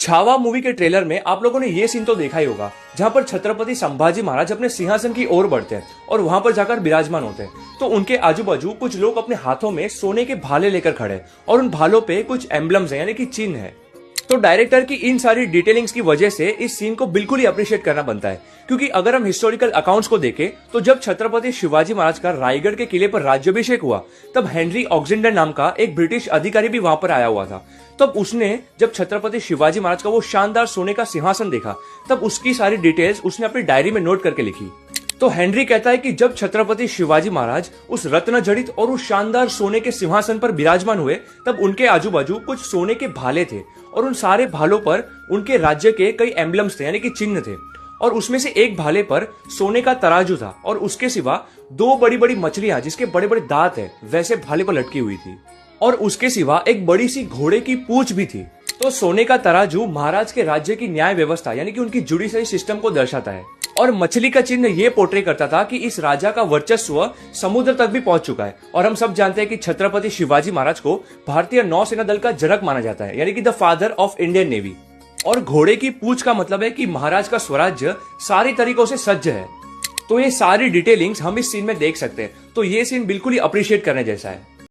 Chhaava movie के trailer में आप लोगों ने ये सीन तो देखा ही होगा, जहां पर छत्रपति संभाजी महाराज अपने सिंहासन की ओर बढ़ते हैं और वहां पर जाकर विराजमान होते हैं। तो उनके आजू बाजू कुछ लोग अपने हाथों में सोने के भाले लेकर खड़े हैं और उन भालों पे कुछ एम्बलम्स हैं, यानी कि चिन्ह है। तो डायरेक्टर की इन सारी डिटेलिंग्स की वजह से इस सीन को बिल्कुल ही अप्रिशिएट करना बनता है, क्योंकि अगर हम हिस्टोरिकल अकाउंट्स को देखें तो जब छत्रपति शिवाजी महाराज का रायगढ़ के किले पर राज्याभिषेक हुआ, तब हेनरी ऑक्जेंडर नाम का एक ब्रिटिश अधिकारी भी वहां पर आया हुआ था। तब उसने जब छत्रपति शिवाजी महाराज का वो शानदार सोने का सिंहासन देखा, तब उसकी सारी डिटेल्स उसने अपनी डायरी में नोट करके लिखी। तो हेनरी कहता है कि जब छत्रपति शिवाजी महाराज उस रत्न जड़ित और उस शानदार सोने के सिंहासन पर विराजमान हुए, तब उनके आजू बाजू कुछ सोने के भाले थे और उन सारे भालों पर उनके राज्य के कई एम्बलम्स थे, यानी कि चिन्ह थे। और उसमें से एक भाले पर सोने का तराजू था और उसके सिवा दो बड़ी बड़ी मछलियां जिसके बड़े बड़े दांत है वैसे भाले पर लटकी हुई थी, और उसके सिवा एक बड़ी सी घोड़े की पूंछ भी थी। तो सोने का तराजू महाराज के राज्य की न्याय व्यवस्था यानी कि उनकी जुडिशरी सिस्टम को दर्शाता है, और मछली का चिन्ह ये पोर्ट्रे करता था कि इस राजा का वर्चस्व समुद्र तक भी पहुंच चुका है। और हम सब जानते हैं कि छत्रपति शिवाजी महाराज को भारतीय नौसेना दल का जनक माना जाता है, यानी कि the father of Indian navy. और घोड़े की पूंछ का मतलब है कि महाराज का स्वराज्य सारी तरीकों से सज्ज है। तो ये सारी डिटेलिंग्स हम इस सीन में देख सकते हैं। तो ये सीन बिल्कुल ही अप्रिशिएट करने जैसा है।